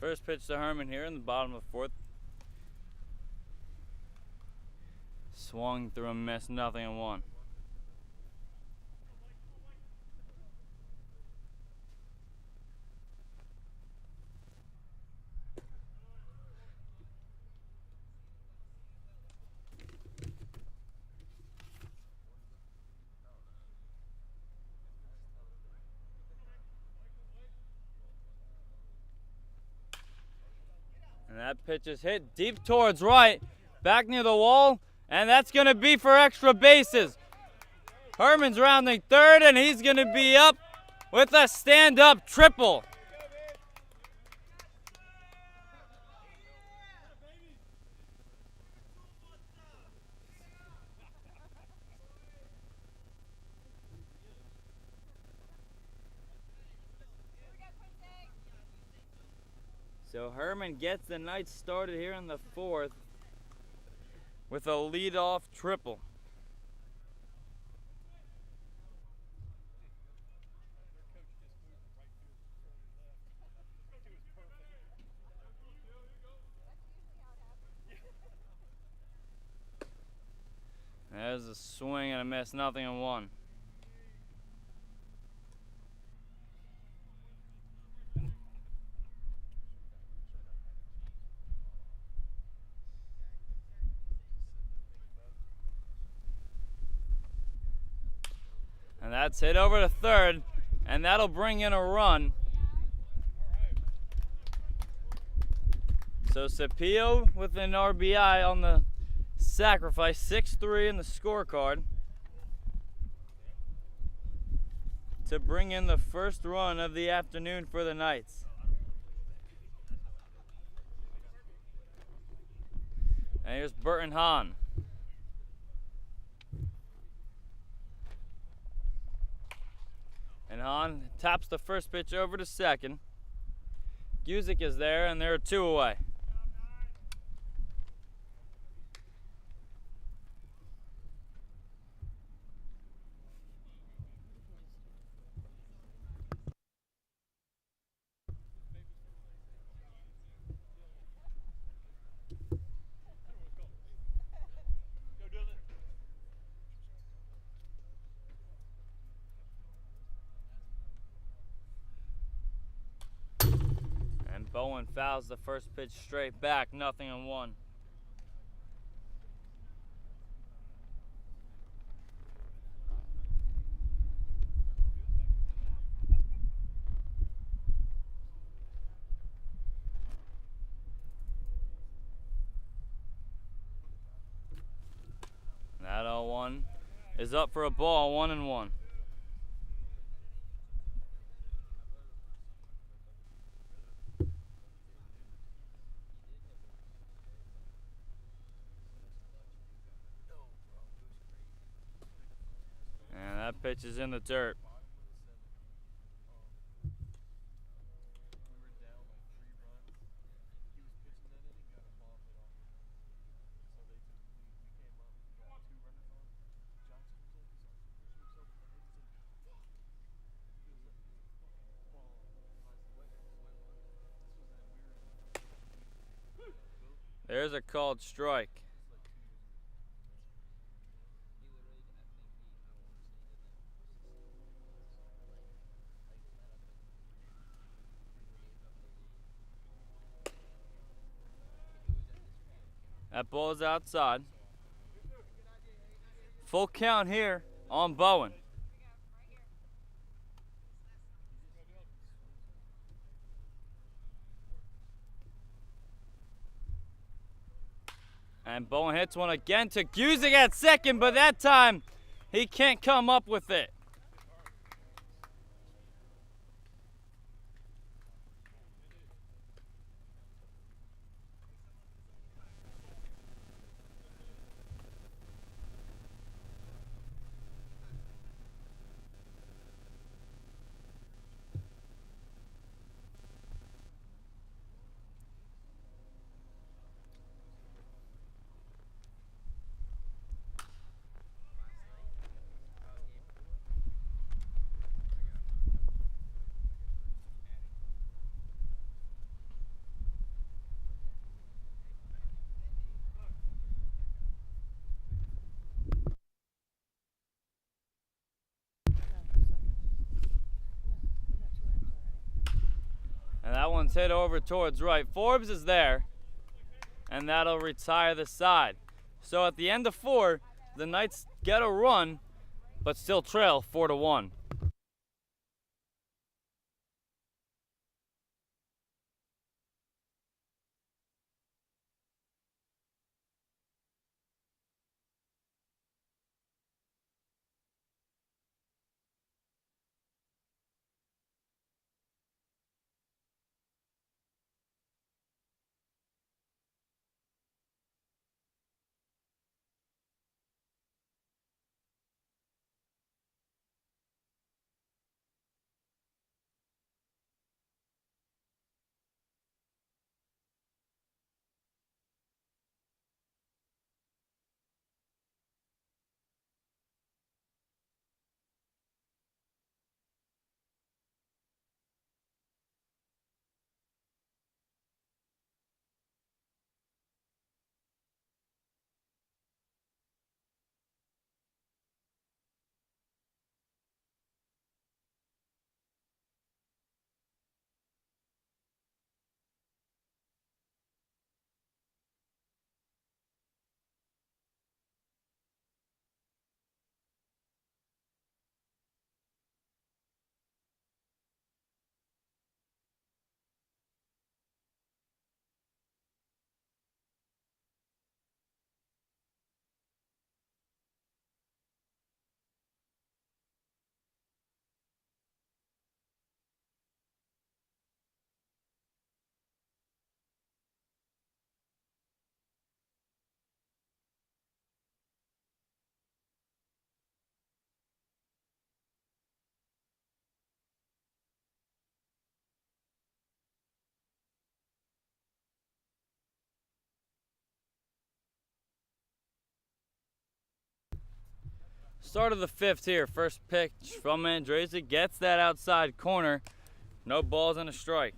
First pitch to Herman here in the bottom of the fourth. Swung through a miss, nothing and one. And that pitch is hit deep towards right, back near the wall, and that's going to be for extra bases. Herman's rounding third, and he's going to be up with a stand-up triple. So Herman gets the night started here in the fourth with a leadoff triple. There's a swing and a miss, nothing and one. And that's hit over to third, and that'll bring in a run. So Cepillo with an RBI on the sacrifice, 6-3 in the scorecard, to bring in the first run of the afternoon for the Knights. And here's Burton Hahn. And Hahn taps the first pitch over to second. Guzik is there, and they're 2 away. Bowen fouls the first pitch straight back, nothing and one. That 0-1 is up for a ball, 1-1. That pitch is in the dirt. There's a called strike. That ball is outside. Full count here on Bowen. And Bowen hits one again to Guzik at second, but that time he can't come up with it. one's hit over towards right. Forbes is there, and that'll retire the side. So at the end of 4, the Knights get a run, but still trail 4-1. Start of the 5th here. First pitch from Mandraza. Gets that outside corner. No balls and a strike.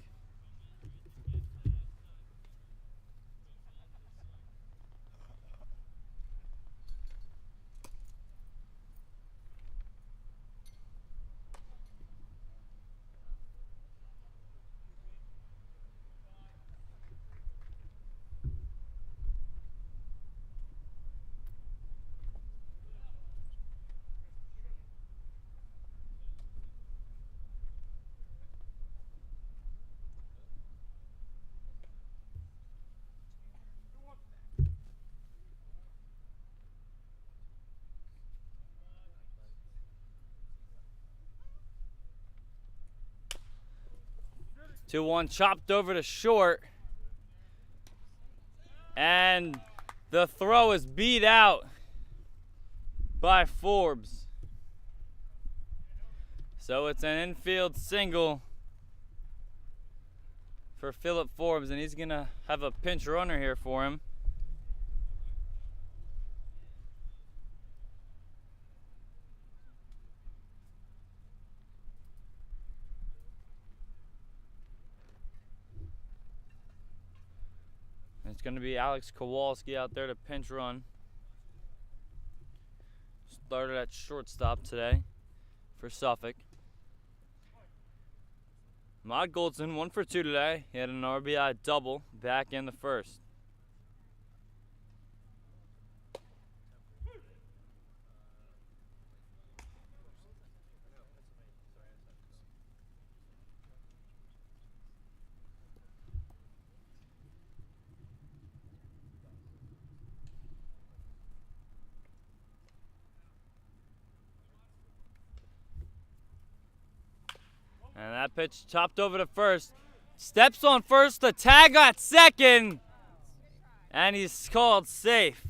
Two one chopped over to short, and the throw is beat out by Forbes. So it's an infield single for Philip Forbes, and he's gonna have a pinch runner here for him. It's going to be Alex Kowalski out there to pinch run. Started at shortstop today for Suffolk. Maud Goldson, 1 for 2 today. He had an RBI double back in the first. And that pitch chopped over to first. Steps on first, the tag at second. And he's called safe.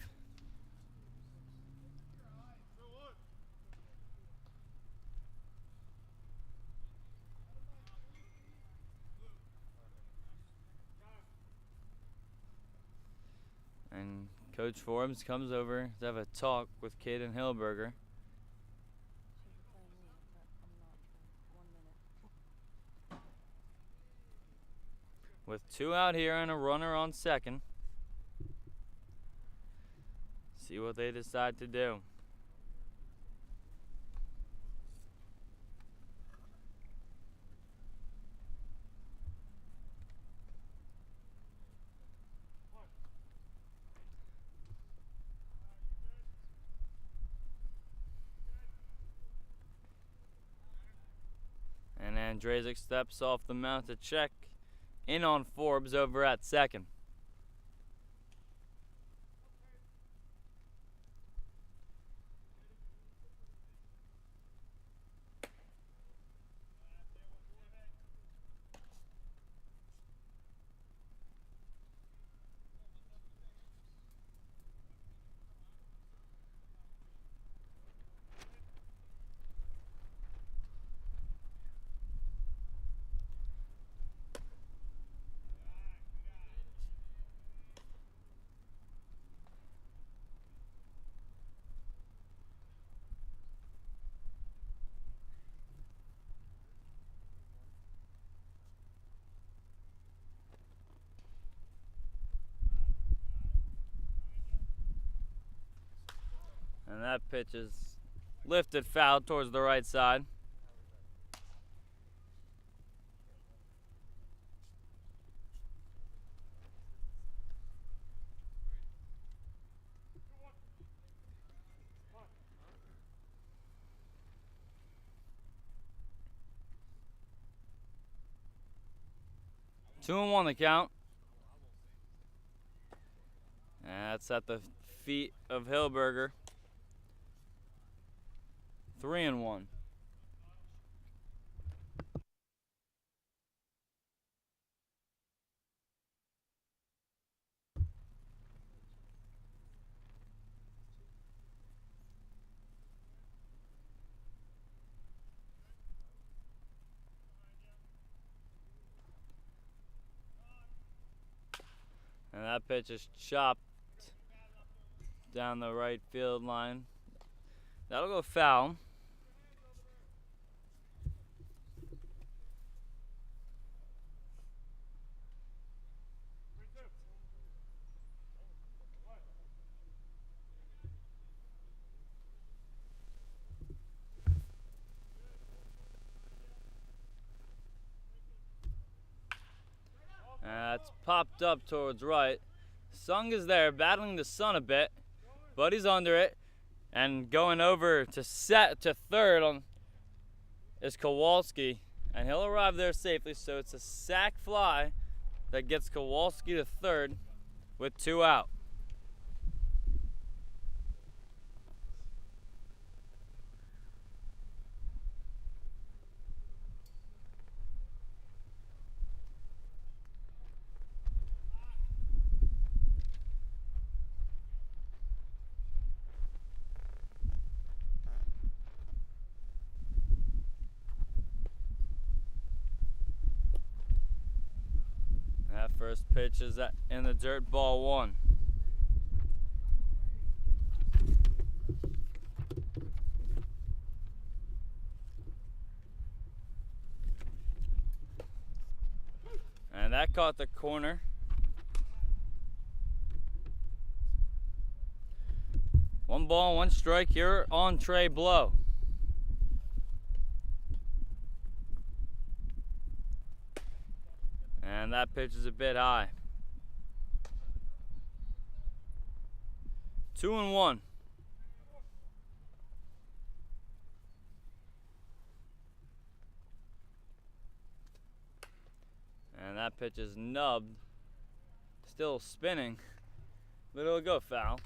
And Coach Forbes comes over to have a talk with Caden Hillberger. With 2 out here and a runner on second. See what they decide to do. And Drazik steps off the mound to check in on Forbes over at second. And that pitch is lifted foul towards the right side. Two and one the count. And that's at the feet of Hillberger. 3-1. And that pitch is chopped down the right field line. That'll go foul. It's popped up towards right. Sung is there, battling the sun a bit, but he's under it. And going over to third on is Kowalski, and he'll arrive there safely. So it's a sac fly that gets Kowalski to third with 2 out. That first pitch is in the dirt, ball 1. And that caught the corner. One ball, 1 strike here on Trey Blow. And that pitch is a bit high. 2-1. And that pitch is nubbed. Still spinning, but it'll go foul.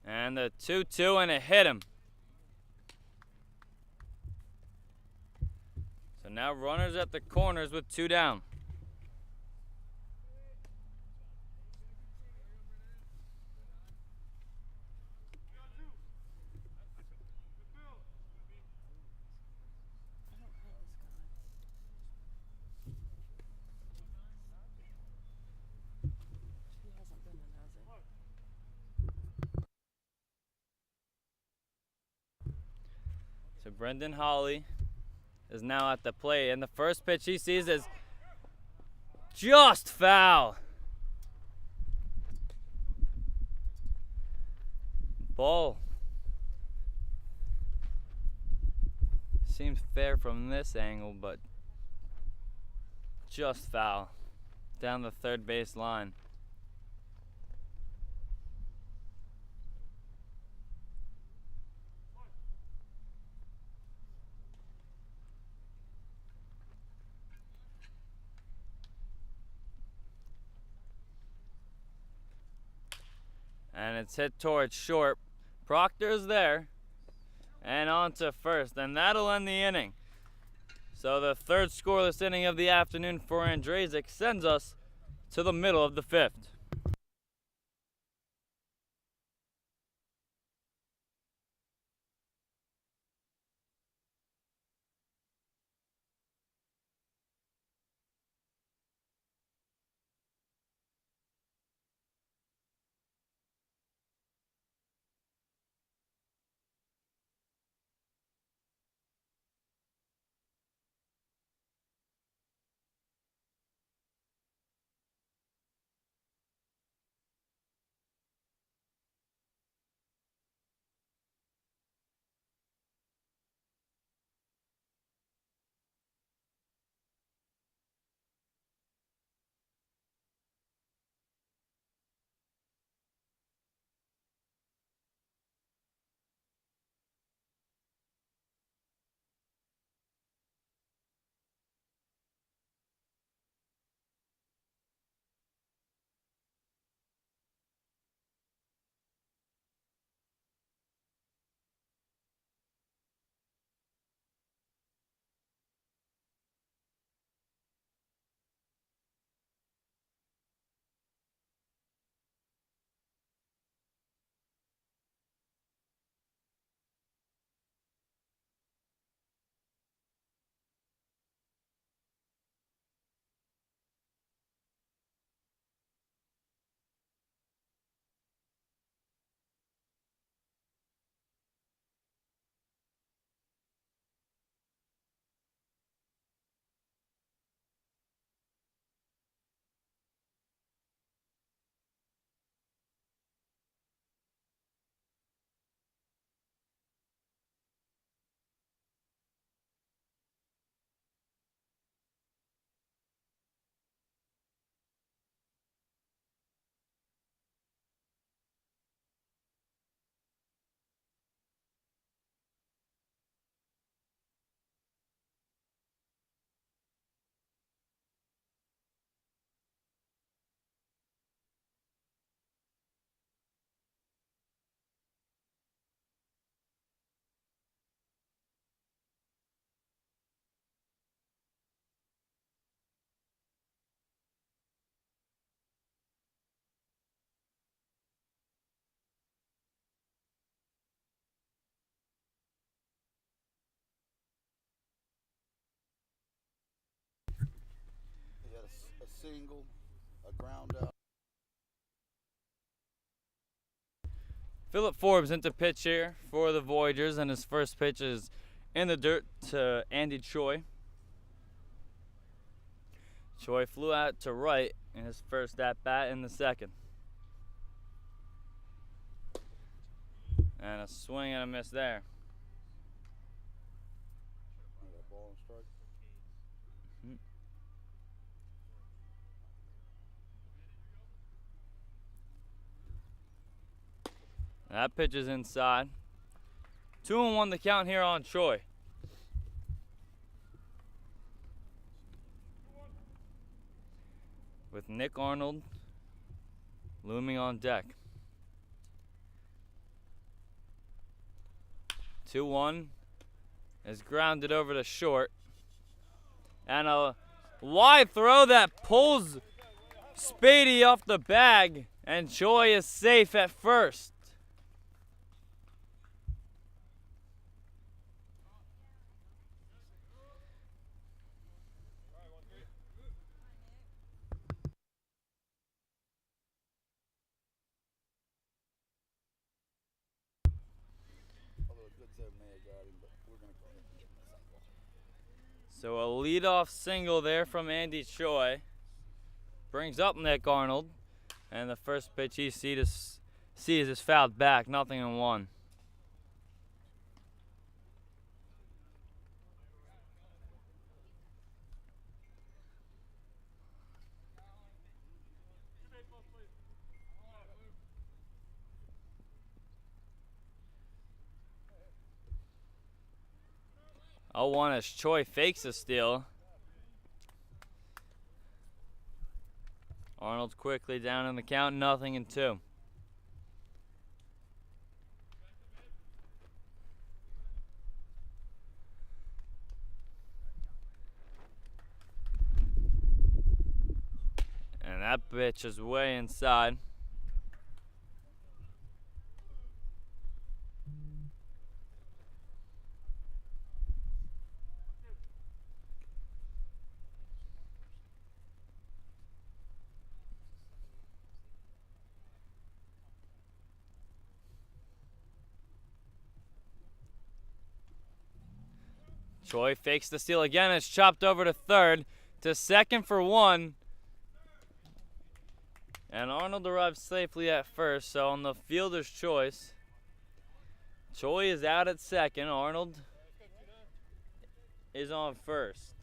And the 2-2, and it hit him. So now runners at the corners with 2 down. So Brendan Hawley is now at the plate, and the first pitch he sees is just foul. Ball. seems fair from this angle, but just foul down the third base line. And it's hit towards short. Proctor's there. And on to first. And that'll end the inning. So the third scoreless inning of the afternoon for Andrejczyk sends us to the middle of the fifth. A single, a ground out. Philip Forbes into pitch here for the Voyagers, and his first pitch is in the dirt to Andy Choi. Choi flew out to right in his first at bat in the second. And a swing and a miss there. Ball and strike. That pitch is inside. 2-1 the count here on Choi. With Nick Arnold looming on deck. 2-1 is grounded over to short. And a wide throw that pulls Spady off the bag, and Choi is safe at first. So a leadoff single there from Andy Choi brings up Nick Arnold, and the first pitch he sees is fouled back, 0-1. 0-1 as Choi fakes a steal. Arnold's quickly down in the count, 0-2. And that bitch is way inside. Choi fakes the steal again. It's chopped over to third, to second for 1. And Arnold arrives safely at first, so on the fielder's choice, Choi is out at second. Arnold is on first.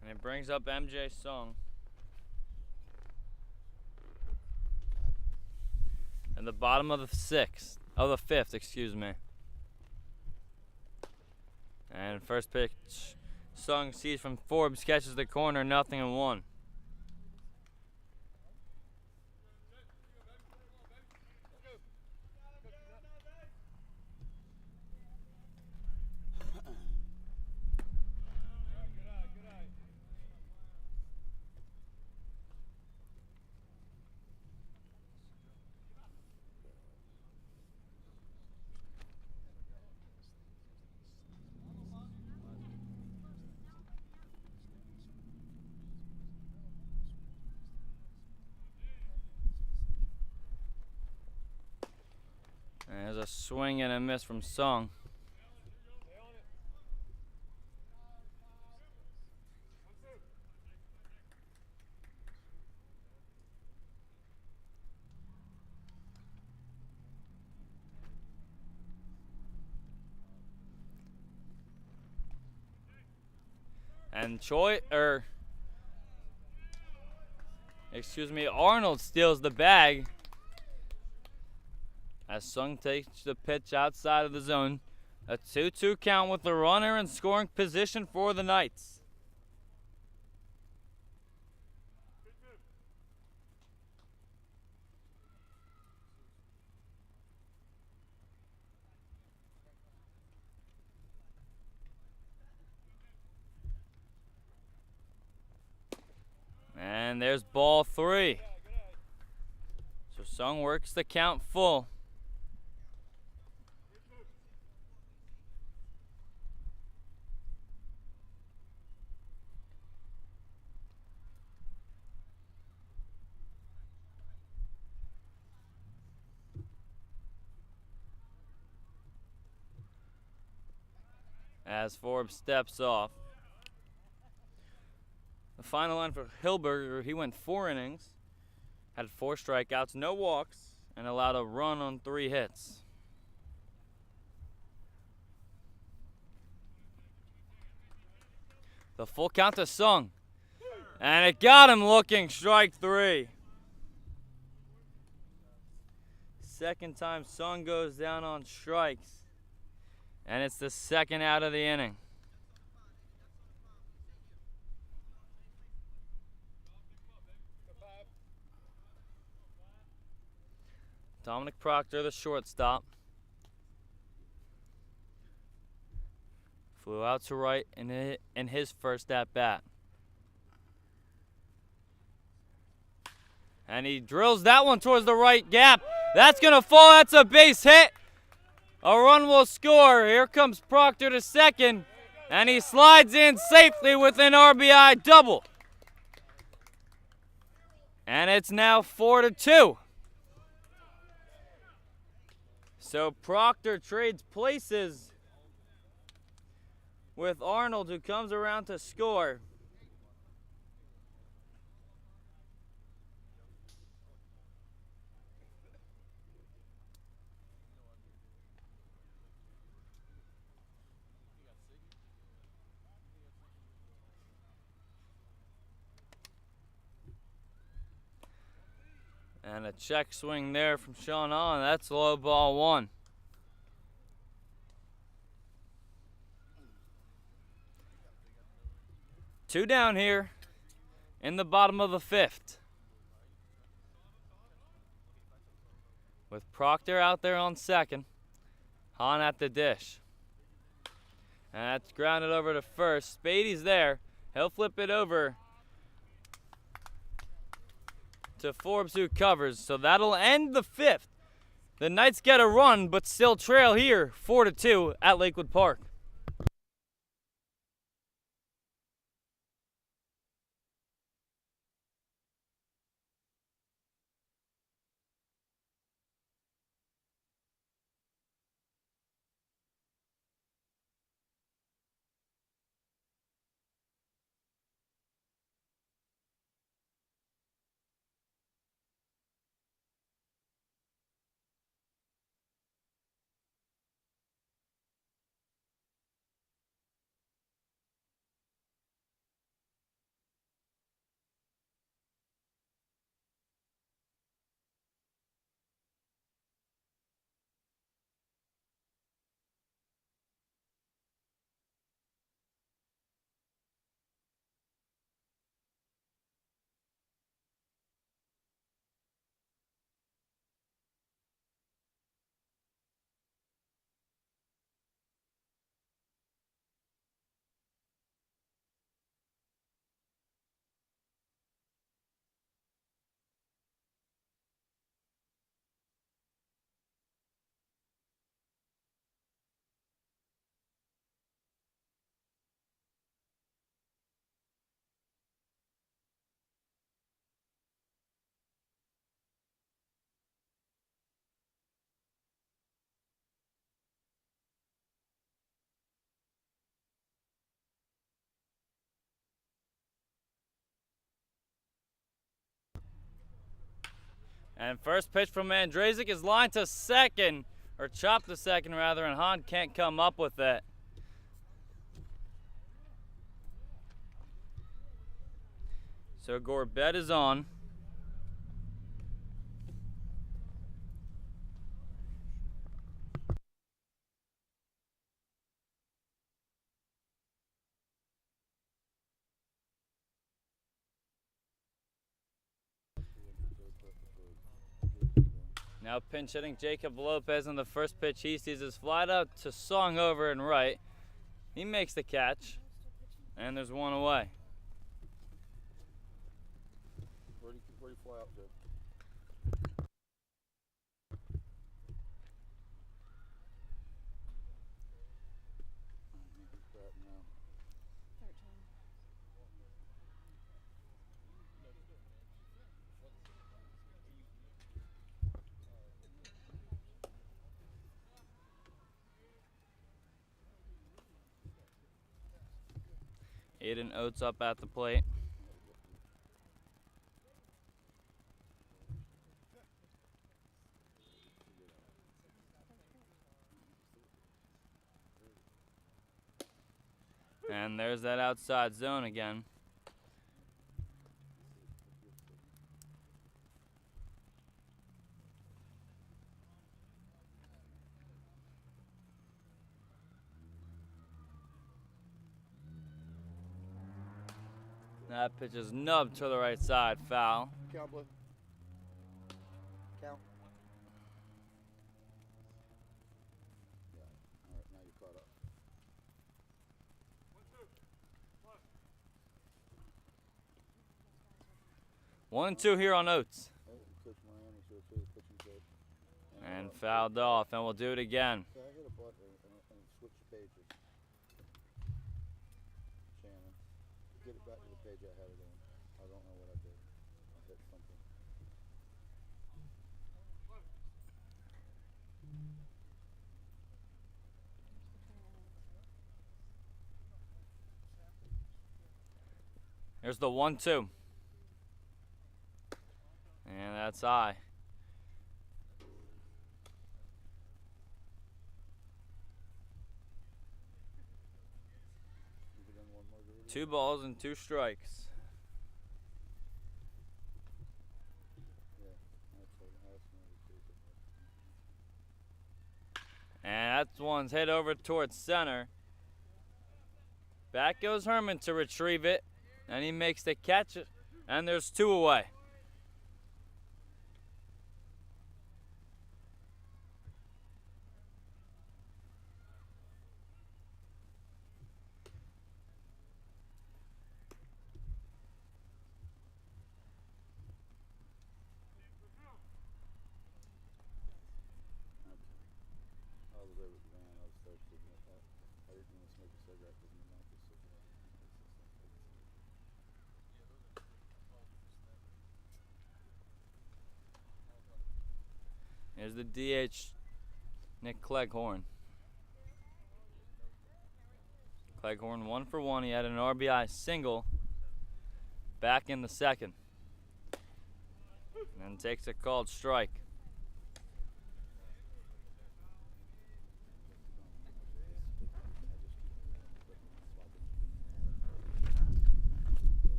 And it brings up MJ Sung. And the bottom of the fifth, excuse me. And first pitch, Sung sees from Forbes, catches the corner, 0-1. And there's a swing and a miss from Sung. And Arnold steals the bag as Sung takes the pitch outside of the zone. A 2-2 count with the runner in scoring position for the Knights. And there's ball 3. So Sung works the count full. As Forbes steps off. The final line for Hilberger, he went 4 innings, had 4 strikeouts, no walks, and allowed a run on 3 hits. The full count to Sung. And it got him looking, strike 3. Second time Sung goes down on strikes. And it's the second out of the inning. Dominic Proctor, the shortstop, flew out to right in his first at-bat. And he drills that one towards the right gap. That's going to fall. That's a base hit. A run will score. Here comes Proctor to second. And he slides in safely with an RBI double. And it's now 4-2. So Proctor trades places with Arnold, who comes around to score. And a check swing there from Sean On. That's low ball 1. Two down here in the bottom of the 5th. With Proctor out there on second. Hahn at the dish. And that's grounded over to first. Spady's there. He'll flip it over to Forbes, who covers. So that'll end the 5th. The Knights get a run, but still trail here 4-2 at Lakewood Park. And first pitch from Mandrazik is lined to second, or chopped to second rather, and Hahn can't come up with it. So Gorbet is on. Now pinch hitting Jacob Lopez on the first pitch. He sees his flight out to Song over and right. He makes the catch, and there's one away. Where'd he fly out to? He's batting now. 13. Aiden Oates up at the plate. And there's that outside zone again. That pitch is nubbed to the right side, foul. Count, Blue. Count. Yeah. All right, now you're caught up. 1-2 here on Oates. Oh, Coach Miami, so it's the pitching coach. And fouled off, and we'll do it again. Yeah, I hit a button and switch pages. Shannon, get it back to the page I had it on. I don't know what I did. I hit something. Here's the 1-2. And that's high. Two balls and 2 strikes. Yeah, I And that one's hit over towards center. Back goes Herman to retrieve it, and he makes the catch, and there's 2 away. I was over at the van. I was thirsty. I didn't want to smoke a cigarette because my mouth was so dry. Here's the DH, Nick Cleghorn. Cleghorn 1 for 1. He had an RBI single back in the second. And takes a called strike.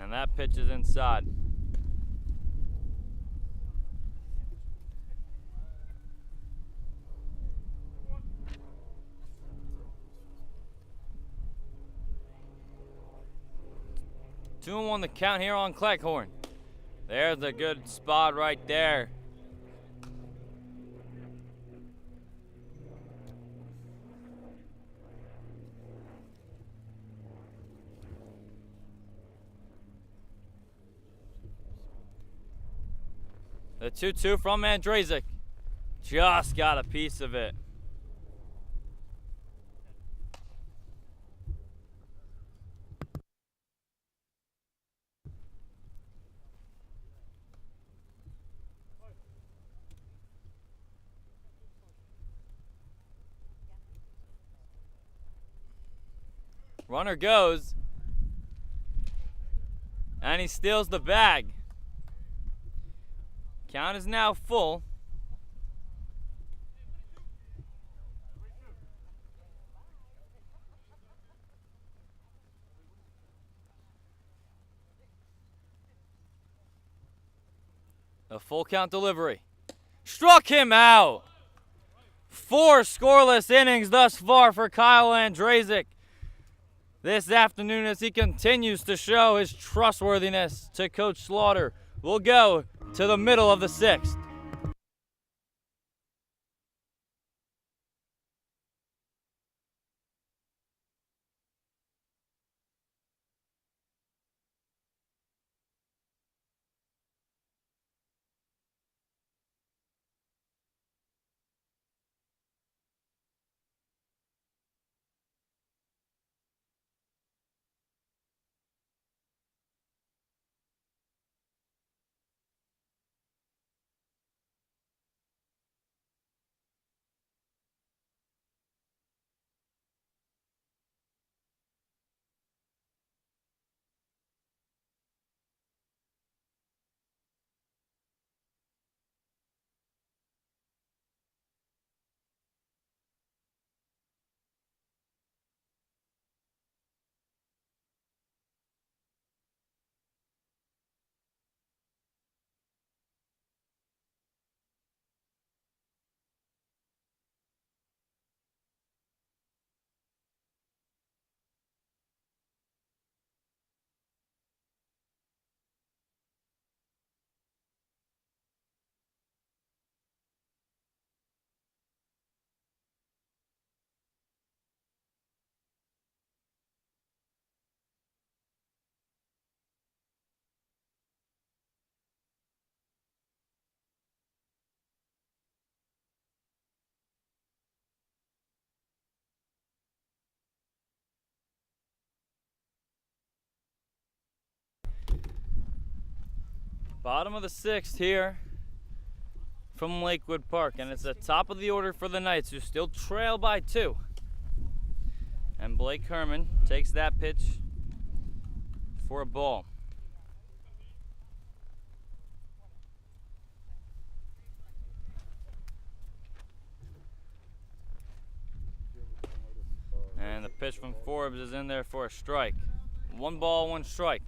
And that pitch is inside. Two and 1 the count here on Cleghorn. There's a good spot right there. The 2-2 from Andrzejczyk. Just got a piece of it. Runner goes, and he steals the bag. Count is now full. A full count delivery. Struck him out. 4 scoreless innings thus far for Kyle Andrzejczyk this afternoon as he continues to show his trustworthiness to Coach Slaughter. We'll go to the middle of the 6th. Bottom of the 6th here from Lakewood Park, and it's the top of the order for the Knights, who still trail by 2. And Blake Herman takes that pitch for a ball. And the pitch from Forbes is in there for a strike. 1 ball, 1 strike.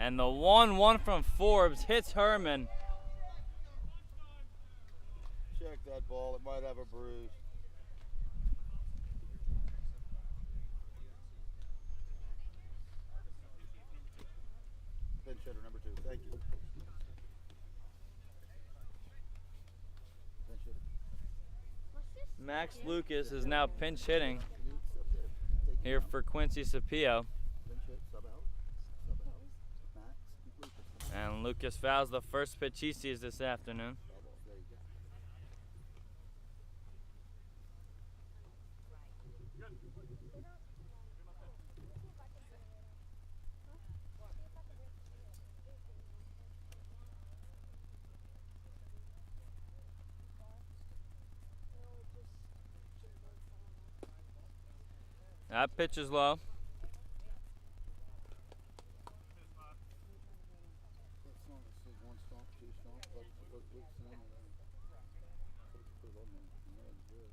And the 1-1 from Forbes hits Herman. Check that ball. It might have a bruise. Pinch hitter number 2. Thank you. Pinch hitter. Max Lucas is now pinch hitting here for Quincy Sapio. Pinch hit. Sub out. Sub out. Max Lucas. And Lucas fouls the first pitch he sees this afternoon. There you go. That pitch is low. One stomp, 2 stomp, but look, put it on there. Yeah, it's good.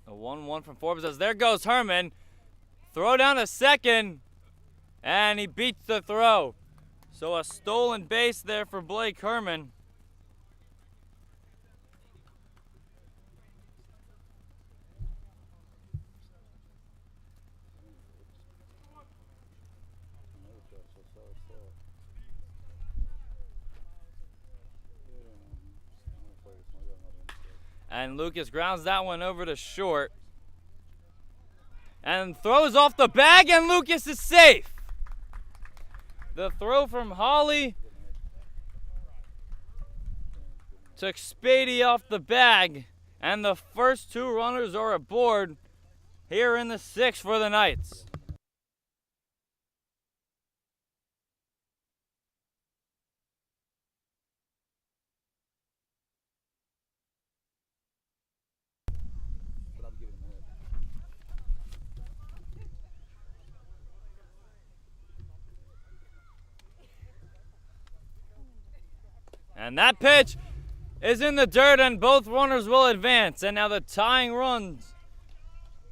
A 1-1 from Forbes as there goes Herman. Throw down to second, and he beats the throw. So a stolen base there for Blake Herman. And Lucas grounds that one over to short. And throws off the bag, and Lucas is safe. The throw from Hawley took Spady off the bag. And the first 2 runners are aboard here in the 6th for the Knights. And that pitch is in the dirt, and both runners will advance. And now the tying runs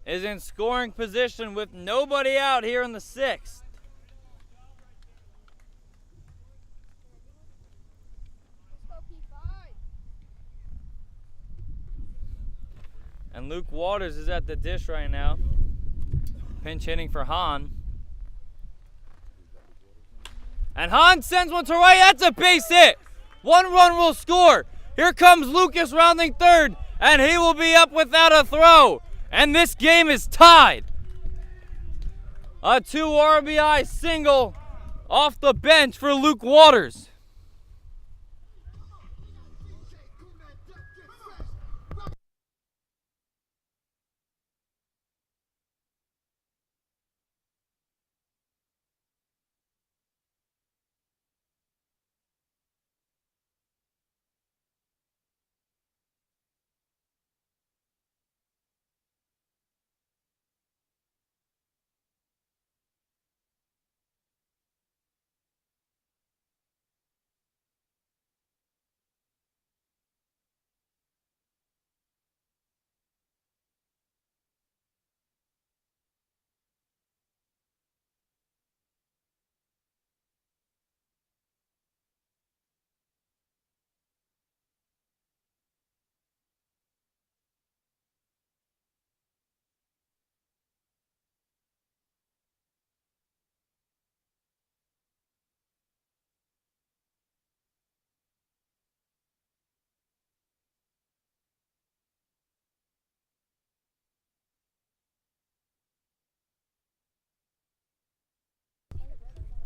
is in scoring position with nobody out here in the 6th. And Luke Waters is at the dish right now, pinch hitting for Hahn. And Hahn sends one to right. That's a base hit. 1 run will score. Here comes Lucas rounding third, and he will be up without a throw. And this game is tied. A 2 RBI single off the bench for Luke Waters.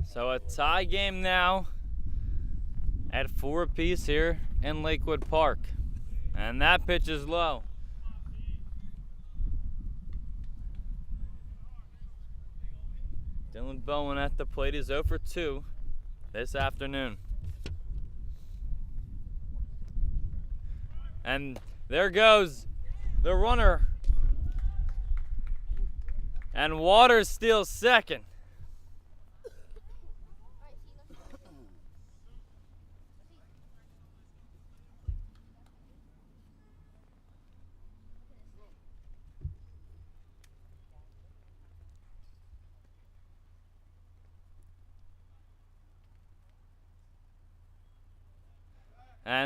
So a tie game now at 4 apiece here in Lakewood Park. And that pitch is low. Dylan Bowen at the plate is 0 for 2 this afternoon. And there goes the runner. And Waters steals second.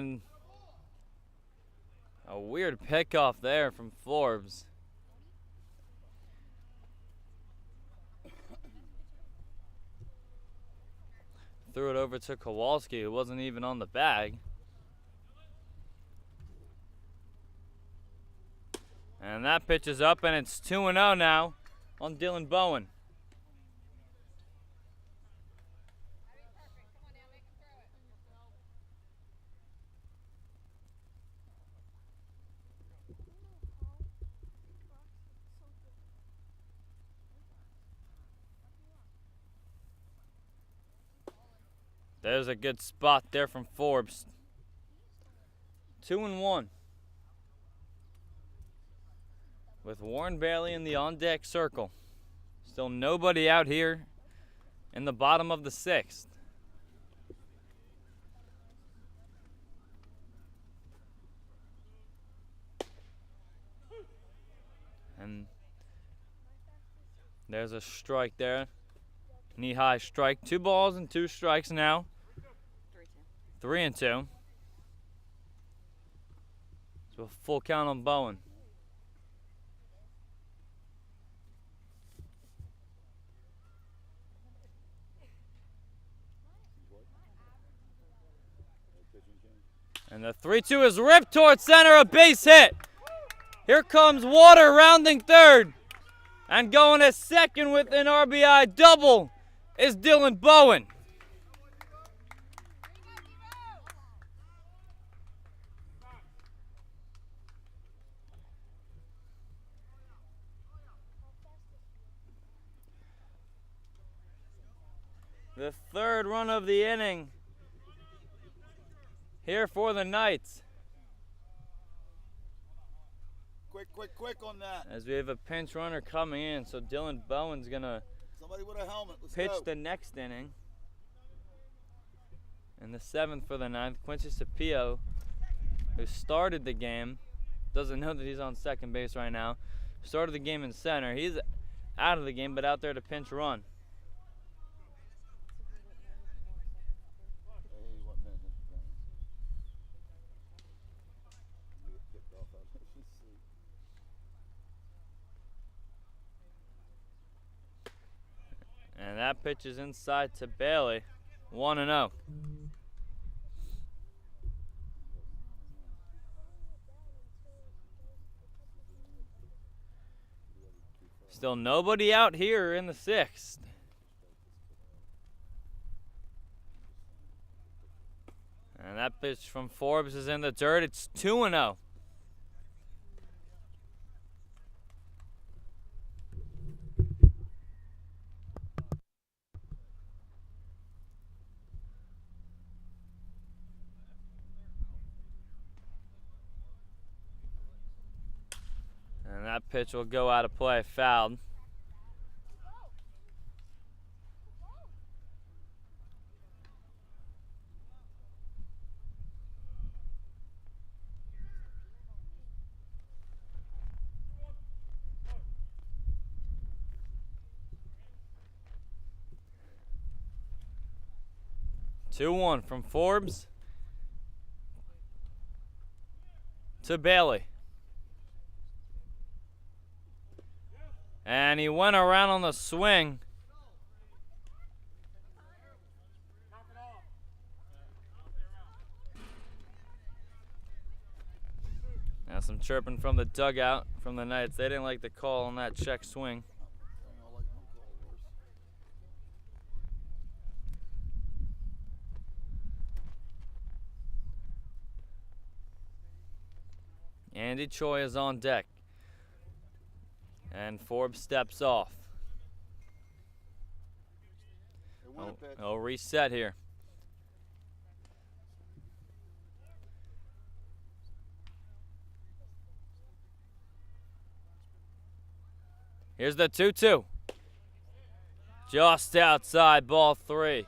And a weird pickoff there from Forbes. Threw it over to Kowalski, who wasn't even on the bag. And that pitch is up, and it's 2-0 now on Dylan Bowen. There's a good spot there from Forbes. 2-1. With Warren Bailey in the on-deck circle. Still nobody out here in the bottom of the 6th. And there's a strike there. Knee-high strike. 2 balls and 2 strikes now. 3-2. So a full count on Bowen. And the 3-2 is ripped towards center, a base hit. Here comes Water rounding third. And going to second with an RBI double is Dylan Bowen. The 3rd run of the inning here for the Knights. Quick on that. As we have a pinch runner coming in, so Dylan Bowen's gonna Somebody with a helmet. Let's pitch go. the next inning. In the 7th for the 9th, Quincy Sapio, who started the game, doesn't know that he's on second base right now. Started the game in center. He's out of the game, but out there to pinch run. And that pitch is inside to Bailey. 1-0. Still nobody out here in the 6th. And that pitch from Forbes is in the dirt. It's 2-0. And that pitch will go out of play, fouled. Two one from Forbes to Bailey. And he went around on the swing. Now some chirping from the dugout from the Knights. They didn't like the call on that check swing. Andy Choi is on deck. And Forbes steps off. He'll reset here. Here's the 2-2. Just outside, ball 3.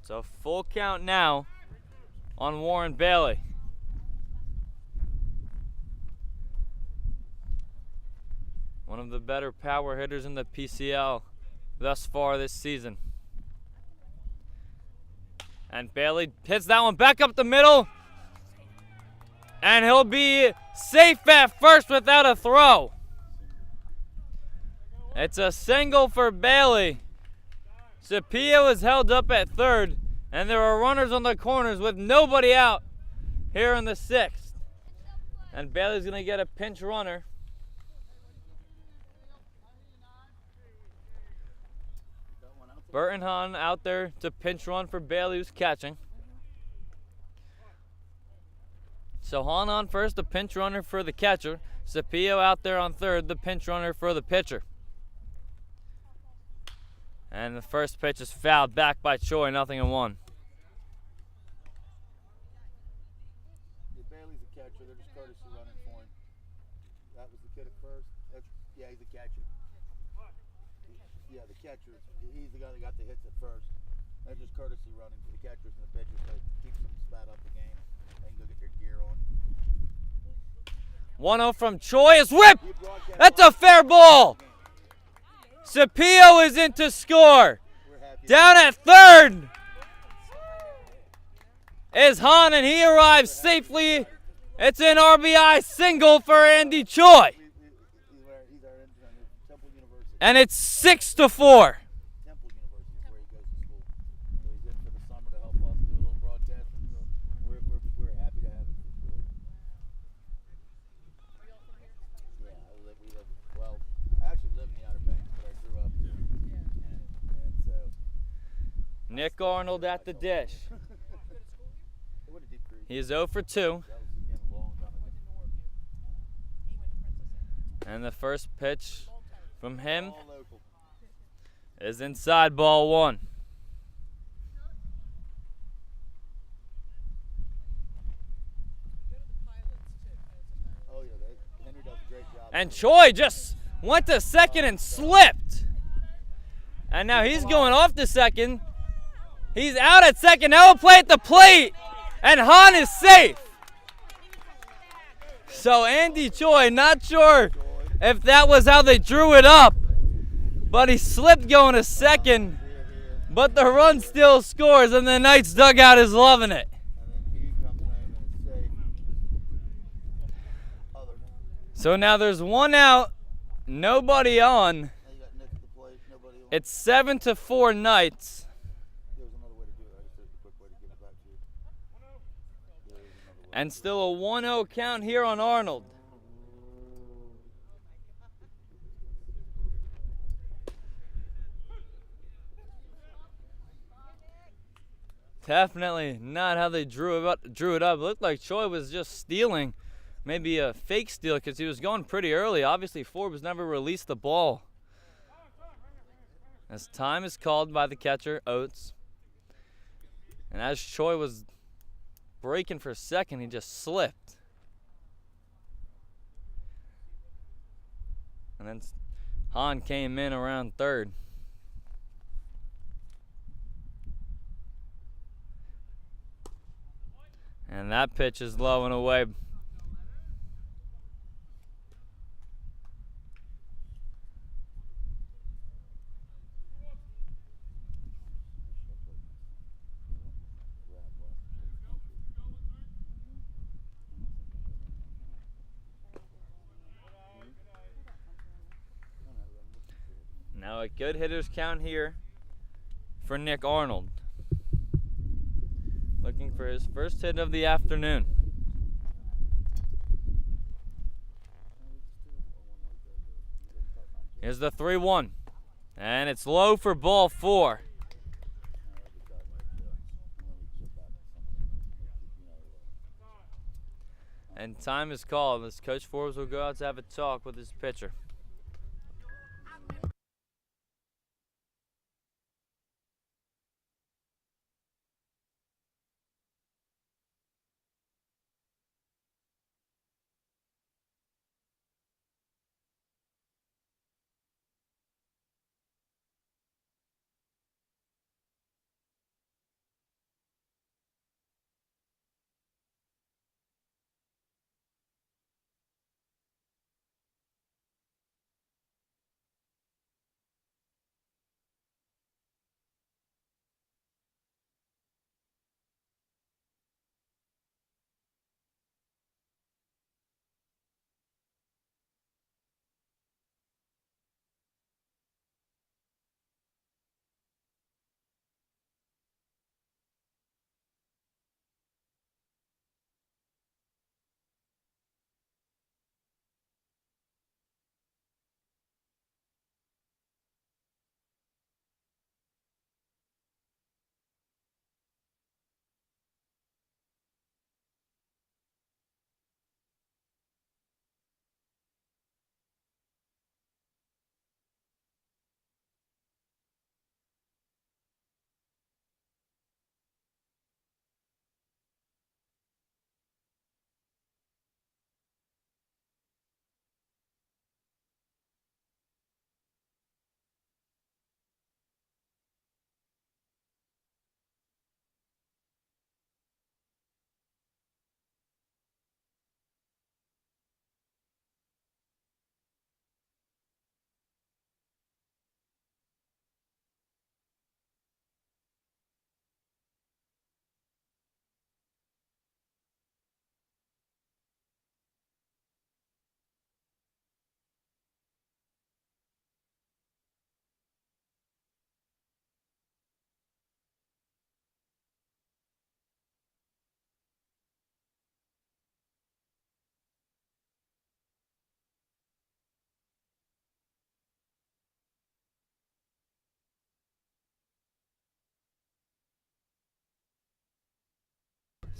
So full count now on Warren Bailey. One of the better power hitters in the PCL thus far this season. And Bailey hits that one back up the middle. And he'll be safe at first without a throw. It's a single for Bailey. Cepillo is held up at third, and there are runners on the corners with nobody out here in the sixth. And Bailey's going to get a pinch runner. Burton Hahn out there to pinch run for Bailey, who's catching. So Hahn on first, the pinch runner for the catcher. Cepillo out there on third, the pinch runner for the pitcher. And the first pitch is fouled back by Choi, 0-1. Bailey's a catcher. They're just courtesy running for him. That was the kid at first. Yeah, he's a catcher. Yeah, the catcher. He's the guy that got the hits at first. They're just courtesy running for the catchers and the pitchers to keep them spat up the game. They can go get their gear on. 1-0 from Choi is whipped. That's a fair ball. Cepillo is in to score. Down at third is Hahn, and he arrives safely. It's an RBI single for Andy Choi. And it's 6-4. Temple University is where he goes to school. So he's in for the summer to help us do a little broadcasting. We're happy to have him for sure. Yeah, well, I actually live in the Outer Banks, but I grew up there. And so. Nick Arnold at the dish. He is 0 for 2. And the first pitch from him is inside, ball 1. And Choi just went to second and slipped. And now he's going off to second. He's out at second. Now he'll play at the plate. And Hahn is safe. So Andy Choi, not sure if that was how they drew it up, but he slipped going to second, but the run still scores, and the Knights dugout is loving it. So now there's one out, nobody on. It's 7-4 Knights. And still a 1-0 count here on Arnold. Definitely not how they drew it up. It looked like Choi was just stealing, maybe a fake steal, because he was going pretty early. Obviously, Forbes never released the ball. As time is called by the catcher, Oates. And as Choi was breaking for second, he just slipped. And then Hahn came in around third. And that pitch is low and away. Now a good hitter's count here for Nick Arnold. Looking for his first hit of the afternoon. Here's the 3-1. And it's low for ball 4. And time is called as Coach Forbes will go out to have a talk with his pitcher.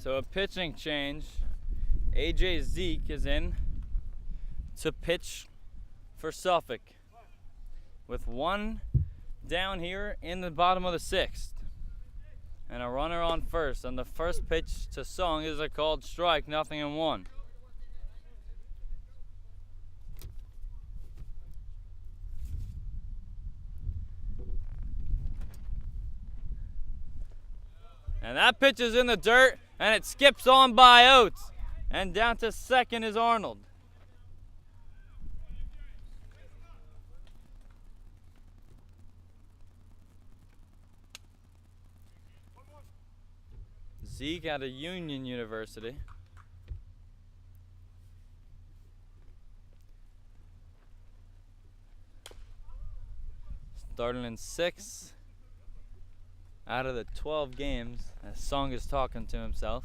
So a pitching change. AJ Zeke is in to pitch for Suffolk with one down here in the bottom of the sixth. And a runner on first. And the first pitch to Sung is a called strike, 0-1. And that pitch is in the dirt, and it skips on by Oates. And down to second is Arnold. Zeke out of Union University. Starting in 6 out of the 12 games. As Song is talking to himself.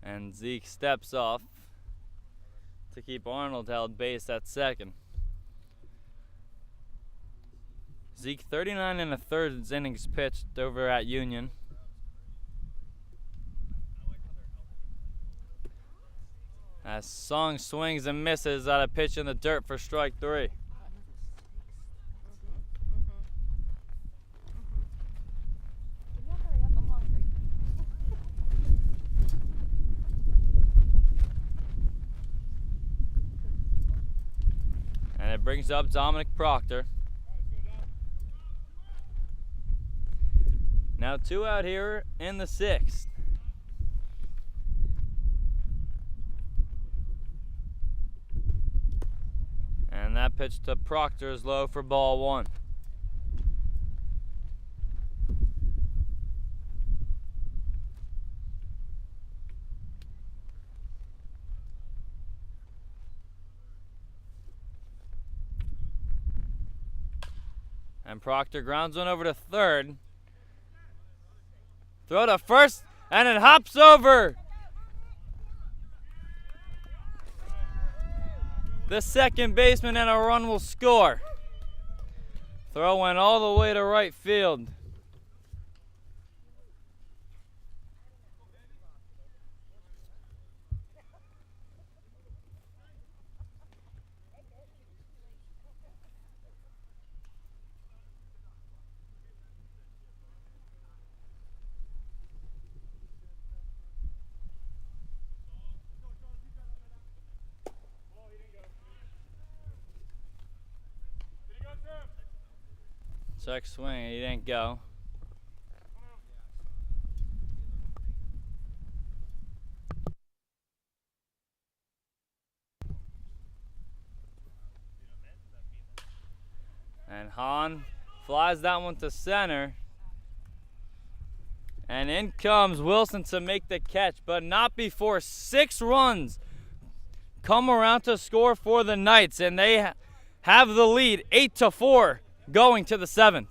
And Zeke steps off to keep Arnold held base at second. Zeke 39 1/3 innings pitched over at Union. As Song swings and misses at a pitch in the dirt for strike 3. And it brings up Dominic Proctor. Now 2 out here in the 6th. And that pitch to Proctor is low for ball 1. And Proctor grounds one over to third. Throw to first, and it hops over the second baseman, and a run will score. Throw went all the way to right field. Check swing, he didn't go. And Hahn flies that one to center. And in comes Wilson to make the catch, but not before 6 runs come around to score for the Knights, and they have the lead 8-4 going to the 7th.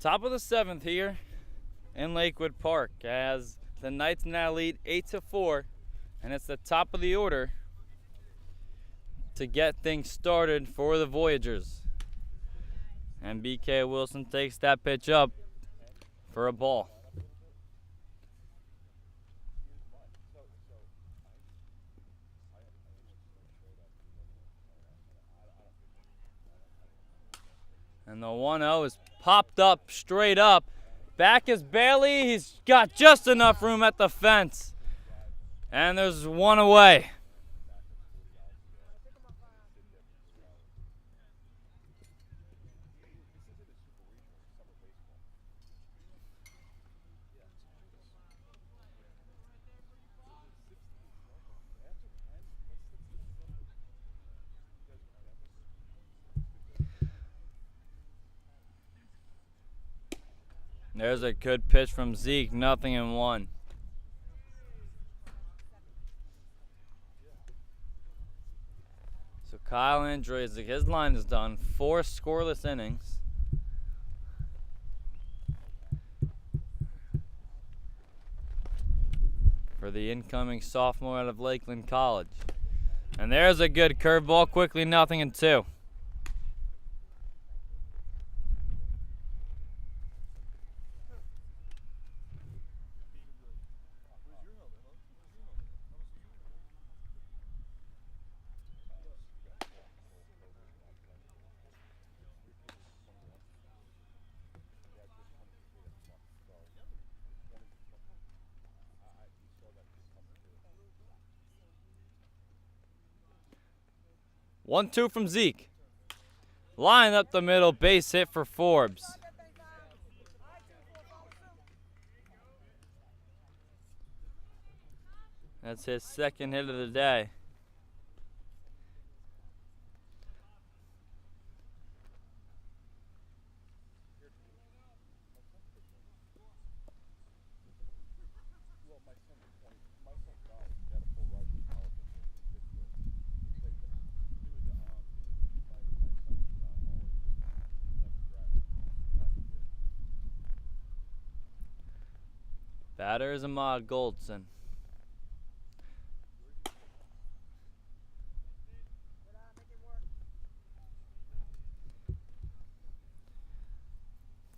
Top of the 7th here in Lakewood Park as the Knights now lead 8-4, and it's the top of the order to get things started for the Voyagers. And BK Wilson takes that pitch up for a ball. And the 1-0 is popped up straight up. Back is Bailey. He's got just enough room at the fence. And there's one away. There's a good pitch from Zeke, 0-1. So Kyle Andrzejczyk, his line is done. 4 scoreless innings. For the incoming sophomore out of Lakeland College. And there's a good curveball, quickly 0-2. One-two from Zeke. Line up the middle, base hit for Forbes. That's his second hit of the day. Batter is Ahmad Goldson.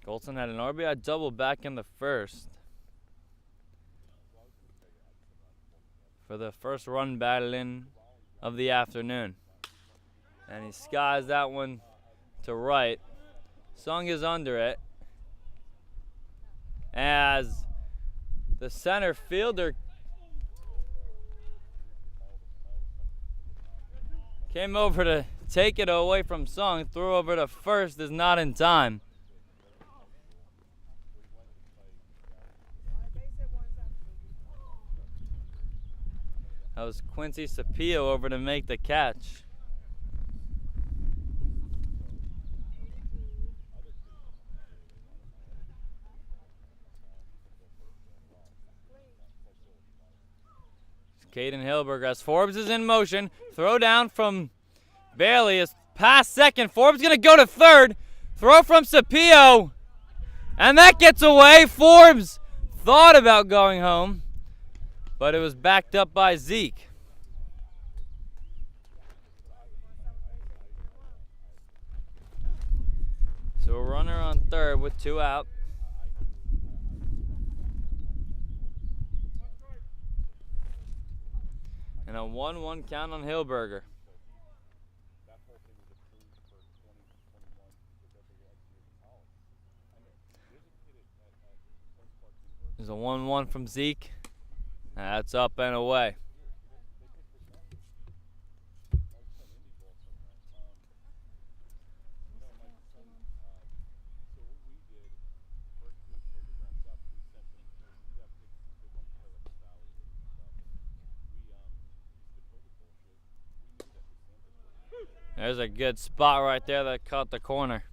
Goldson had an RBI double back in the first. For the first run batted in of the afternoon. And he skies that one to right. Sung is under it. As the center fielder came over to take it away from Sung. Throw over to first is not in time. That was Quincy Sapio over to make the catch. Caden Hilberg as Forbes is in motion. Throw down from Bailey is past second. Forbes going to go to third. Throw from Sapio. And that gets away. Forbes thought about going home, but it was backed up by Zeke. So a runner on third with 2 out. And a 1-1 count on Hilberger. There's a 1-1 from Zeke. That's up and away. There's a good spot right there that caught the corner.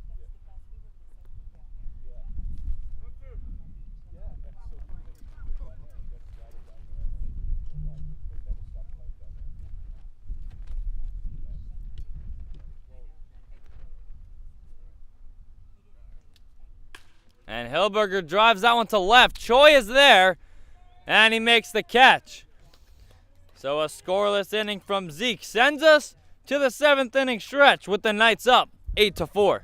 And Hilberger drives that one to left. Choi is there, and he makes the catch. So a scoreless inning from Zeke sends us to the 7th inning stretch with the Knights up 8-4.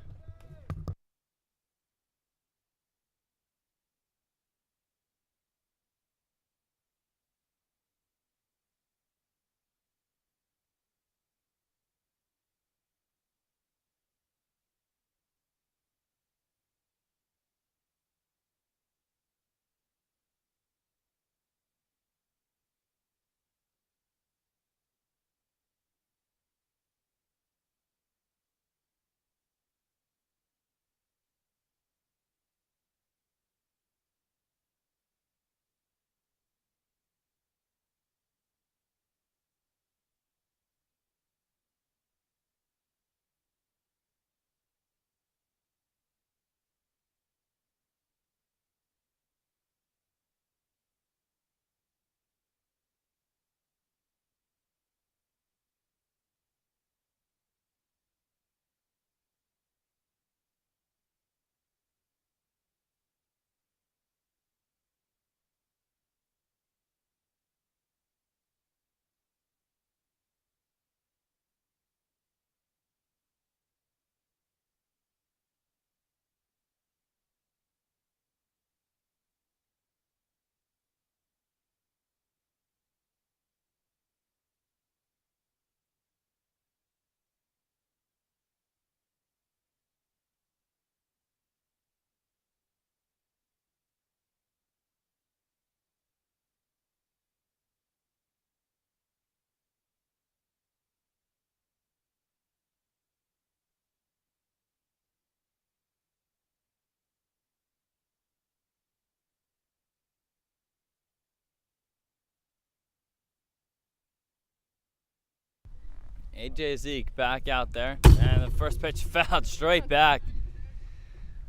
AJ Zeke back out there, and the first pitch fouled straight back.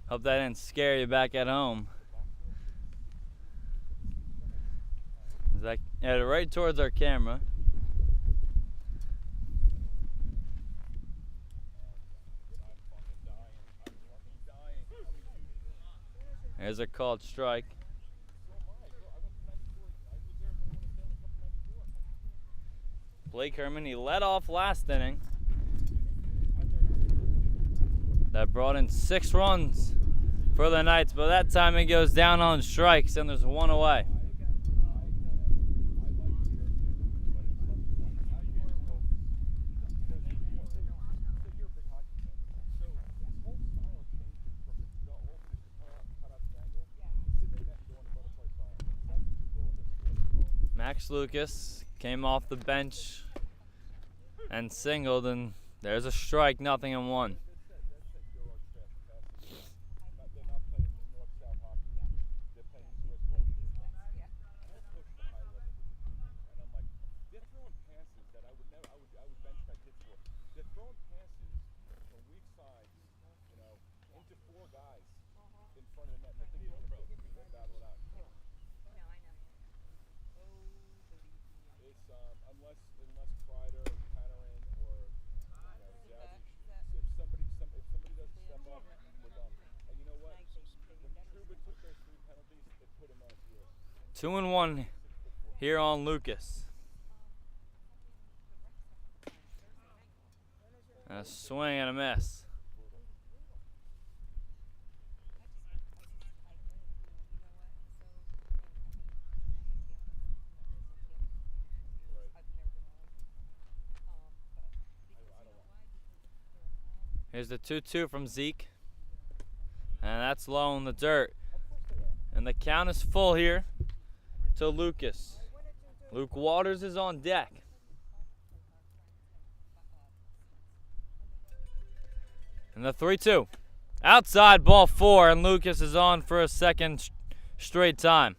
Hope that didn't scare you back at home. Right towards our camera. There's a called strike. Blake Herman, he led off last inning. That brought in 6 runs for the Knights, but that time he goes down on strikes and there's 1 away. Max Lucas came off the bench and singled, and there's a strike, 0-1. Two and 1 here on Lucas. A swing and a miss. Here's the 2-2 from Zeke. And that's low in the dirt. And the count is full here to Lucas. Luke Waters is on deck. And the 3-2. Outside ball 4, and Lucas is on for a second straight time.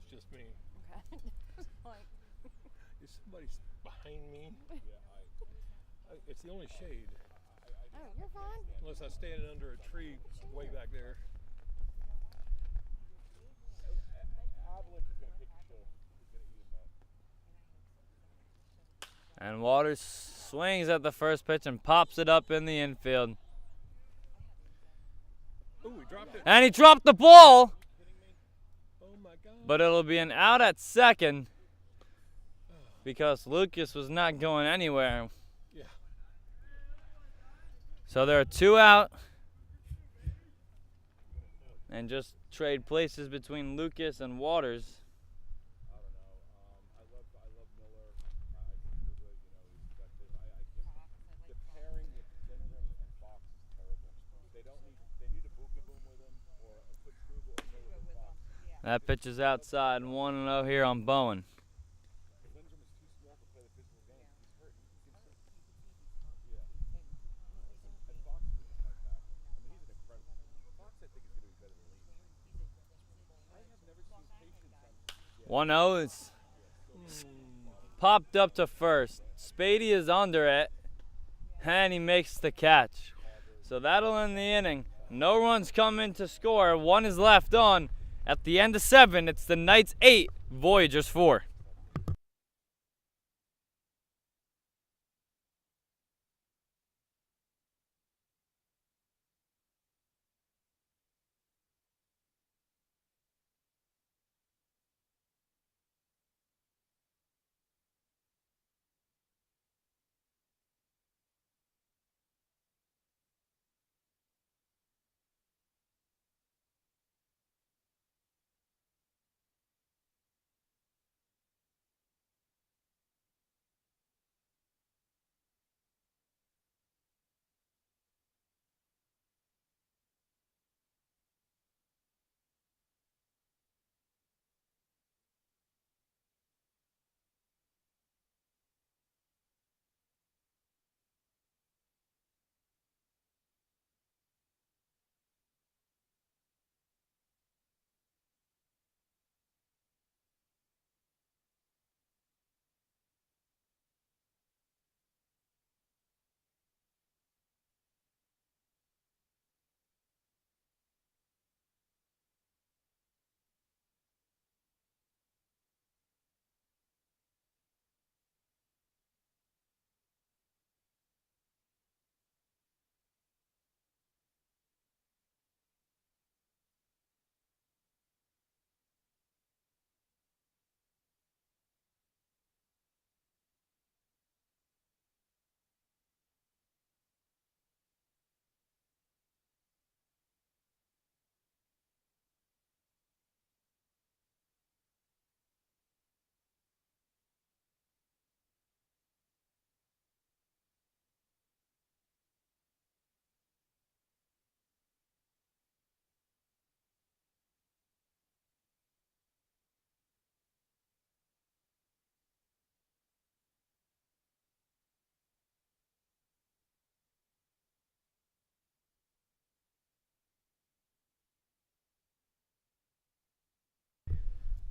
It's just me. Okay. Is somebody behind me? It's the only shade. Oh, you're fine. Unless I'm standing under a tree way back there. And Waters swings at the first pitch and pops it up in the infield. And he dropped the ball. Oh my God. But it'll be an out at second because Lucas was not going anywhere. Yeah. So there are 2 out. And just trade places between Lucas and Waters. I don't know. I love Miller. I think he's got this. The pairing with Lindgren and Fox is terrible. They need a Buka Boom with him or a quick Struble or Miller with Fox. That pitch is outside, 1-0 here on Bowen. Lindgren is too small to play the physical game. He's hurt. Yeah. And Fox is going to fight back. I mean, he's an incredible. Fox, I think, is going to be better than Lee. I have never seen patience on. 1-0 is popped up to first. Spady is under it, and he makes the catch. So that'll end the inning. No runs come in to score. 1 is left on. At the end of 7, it's the Knights 8, Voyagers 4.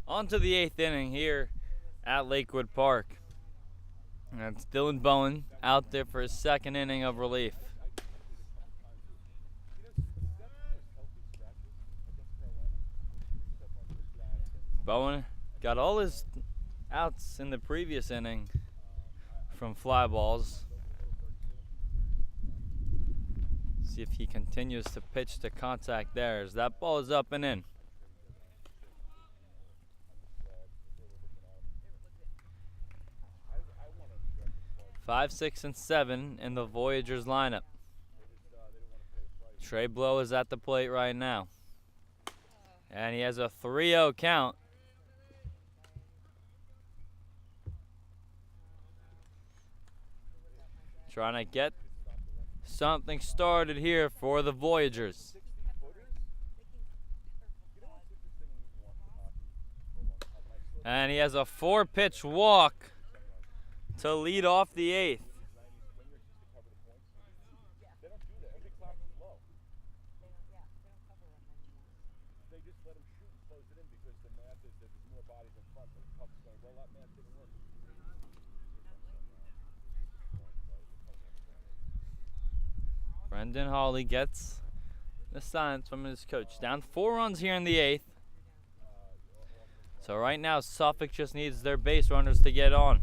On to the 8th inning here at Lakewood Park. And it's Dylan Bowen out there for his 2nd inning of relief. Bowen got all his outs in the previous inning from fly balls. See if he continues to pitch to contact there as that ball is up and in. 5, 6, and 7 in the Voyagers lineup. Trey Blow is at the plate right now. And he has a 3-0 count. Trying to get something started here for the Voyagers. And he has a 4-pitch walk to lead off the 8th. Brendan Hawley gets the silence from his coach. Down 4 runs here in the 8th. So right now Suffolk just needs their base runners to get on.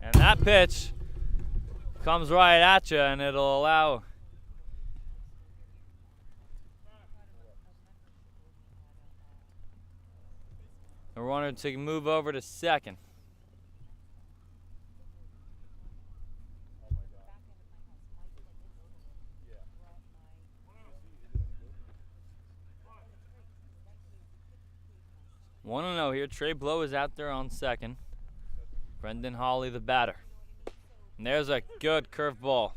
And that pitch comes right at you, and it'll allow the runner to move over to second. One and 0 here. Trey Blow is out there on second. Brendan Hawley, the batter. And there's a good curveball.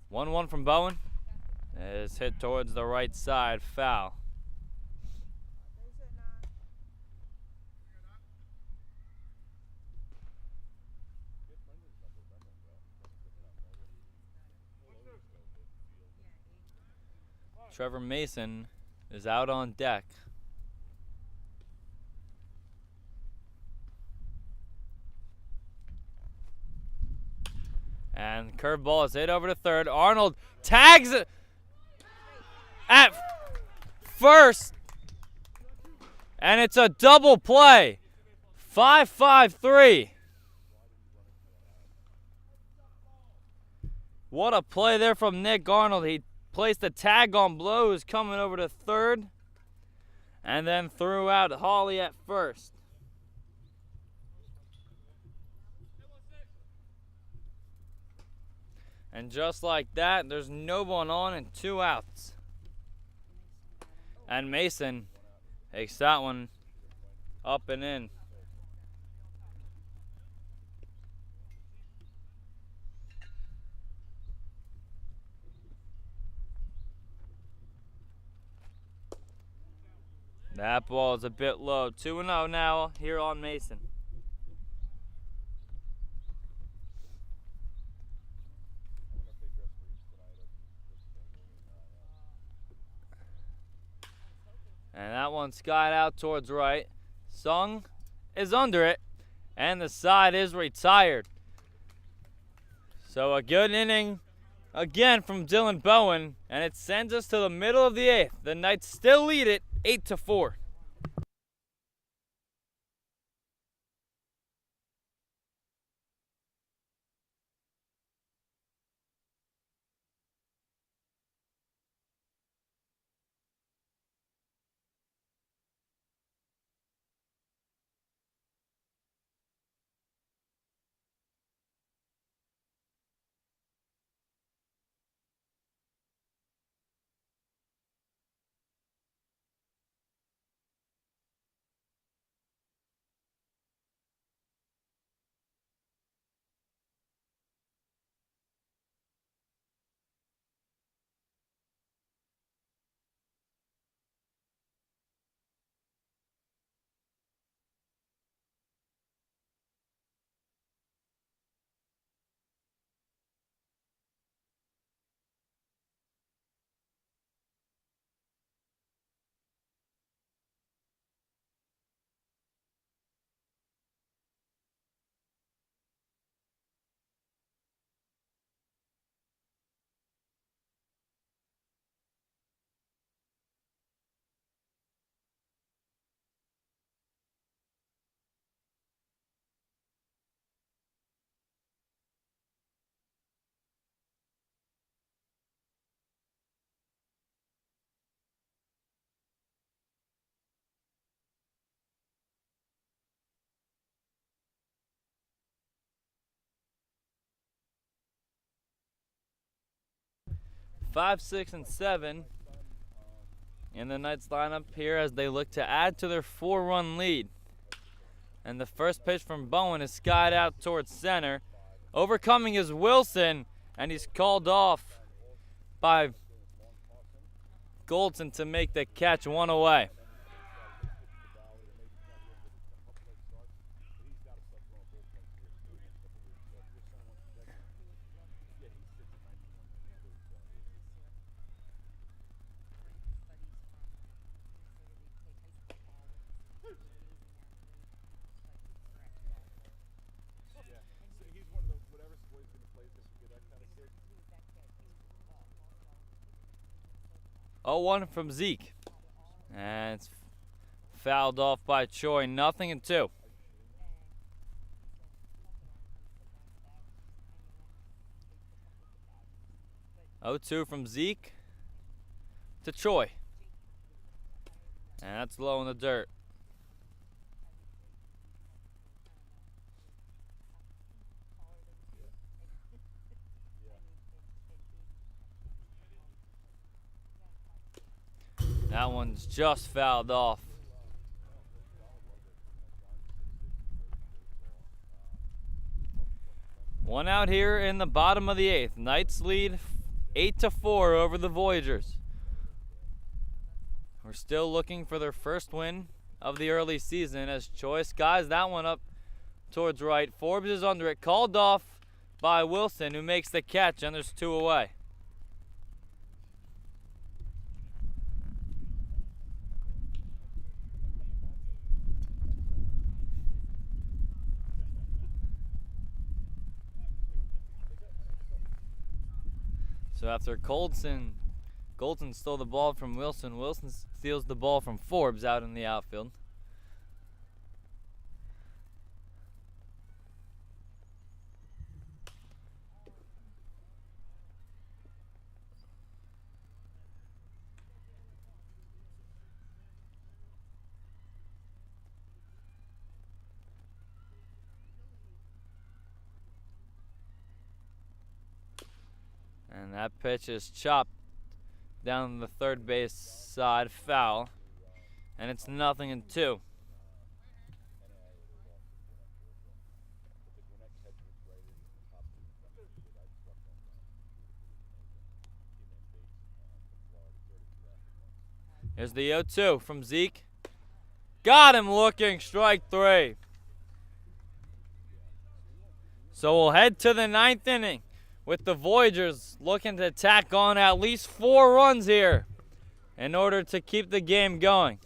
One from Bowen. Is hit towards the right side, foul. Trevor Mason is out on deck. And curveball is hit over to third. Arnold tags it at first. And it's a double play. 5-5-3. What a play there from Nick Arnold. He placed a tag on Blow, who's coming over to third. And then threw out Hawley at first. And just like that, there's no one on and 2 outs. And Mason takes that one up and in. That ball is a bit low. 2-0 now here on Mason. And that one skied out towards right. Sung is under it, and the side is retired. So a good inning again from Dylan Bowen, and it sends us to the middle of the 8th. The Knights still lead it 8-4. Five, 6, and 7 in the Knights lineup here as they look to add to their 4-run lead. And the first pitch from Bowen is skied out towards center. Overcoming is Wilson, and he's called off by Goldson to make the catch, 1 away. He's one of the whatever sport he's going to play, he's going to get that 0-1 from Zeke. And it's fouled off by Choi. 0-2. 0-2 from Zeke to Choi. And that's low in the dirt. That one's just fouled off. One out here in the bottom of the 8th. Knights lead 8-4 over the Voyagers. We're still looking for their first win of the early season as Choi skies that one up towards right. Forbes is under it. Called off by Wilson, who makes the catch, and there's 2 away. So after Goldson stole the ball from Wilson, Wilson steals the ball from Forbes out in the outfield. And that pitch is chopped down the third base side, foul. And it's 0-2. Here's the 0-2 from Zeke. Got him looking, strike 3. So we'll head to the 9th inning with the Voyagers looking to tack on at least 4 runs here in order to keep the game going.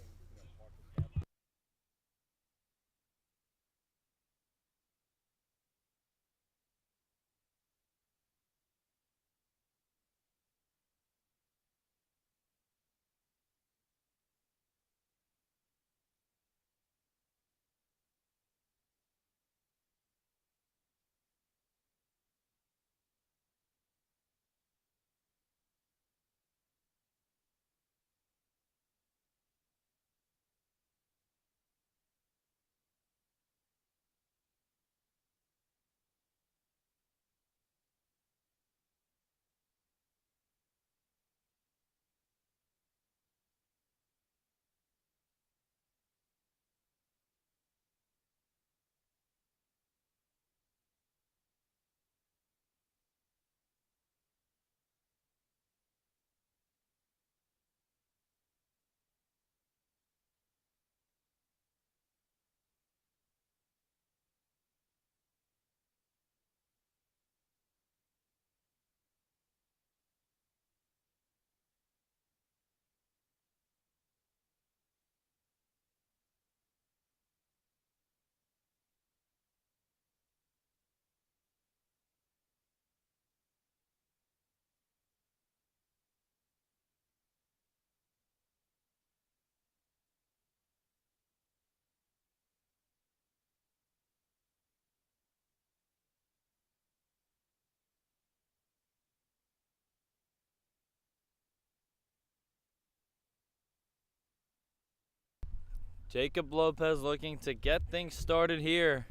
Jacob Lopez looking to get things started here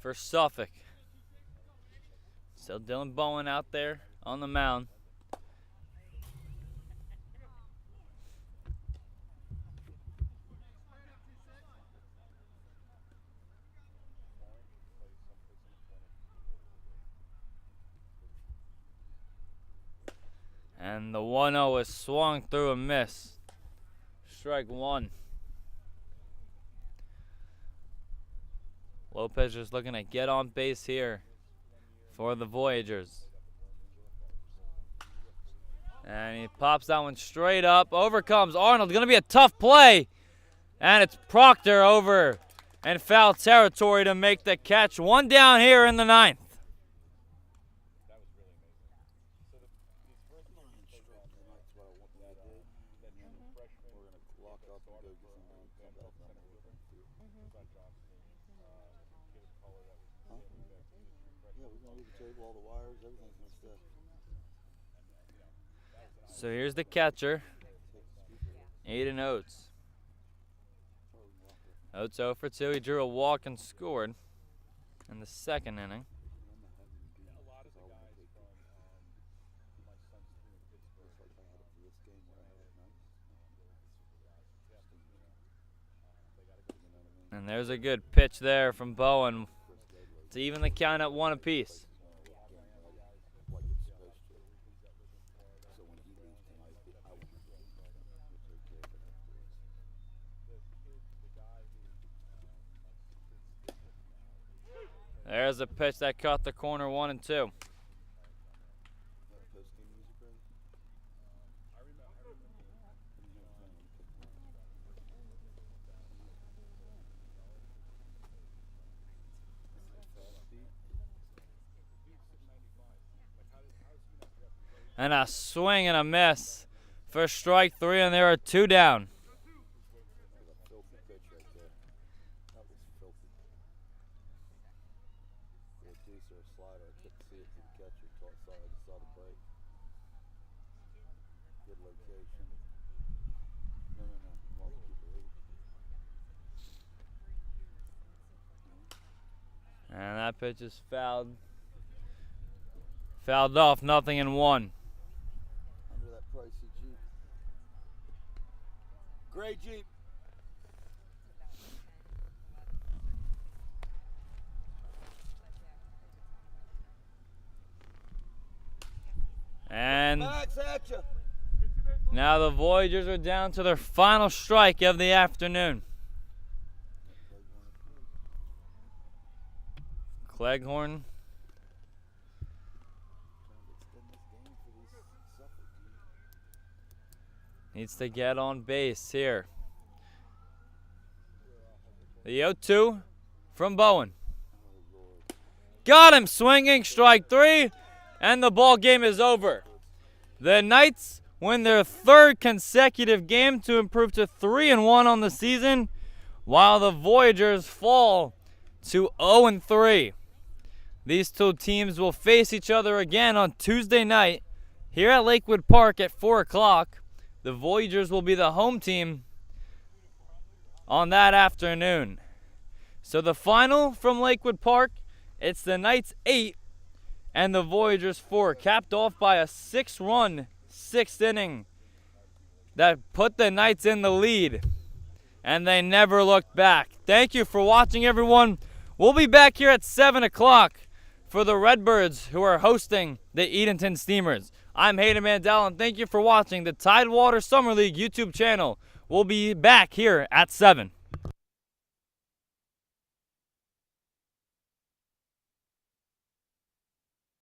for Suffolk. Still Dylan Bowen out there on the mound. And the 1-0 is swung through a miss. Strike 1. Lopez just looking to get on base here for the Voyagers. And he pops that one straight up. Over comes Arnold. Going to be a tough play. And it's Proctor over in foul territory to make the catch. 1 down here in the 9th. Move the table, all the wires, everything's gonna stay. So here's the catcher, Aiden Oates. Oates 0 for 2. He drew a walk and scored in the second inning. A lot of the guys from my son's team in Pittsburgh, And there's a good pitch there from Bowen to even the count at 1 apiece. There's a pitch that caught the corner 1 and 2. And a swing and a miss for strike 3, and there are 2 down. Filthy pitch right there. That was filthy. For a deuce or a slider, I couldn't see it to the catcher. I just saw the break. Good location. No. And that pitch is fouled. Fouled off, 0-1. Under that pricey Jeep. Gray Jeep. And Max at ya. now the Voyagers are down to their final strike of the afternoon. Cleghorn needs to get on base here. The 0-2 from Bowen. Got him swinging, strike 3, and the ball game is over. The Knights win their 3rd consecutive game to improve to 3-1 on the season, while the Voyagers fall to 0-3. These 2 teams will face each other again on Tuesday night here at Lakewood Park at 4 o'clock. The Voyagers will be the home team on that afternoon. So the final from Lakewood Park, it's the Knights 8 and the Voyagers 4, capped off by a 6-run 6th inning that put the Knights in the lead, and they never looked back. Thank you for watching, everyone. We'll be back here at 7 o'clock for the Redbirds, who are hosting the Edenton Steamers. I'm Hayden Mandel, and thank you for watching the Tidewater Summer League YouTube channel. We'll be back here at 7.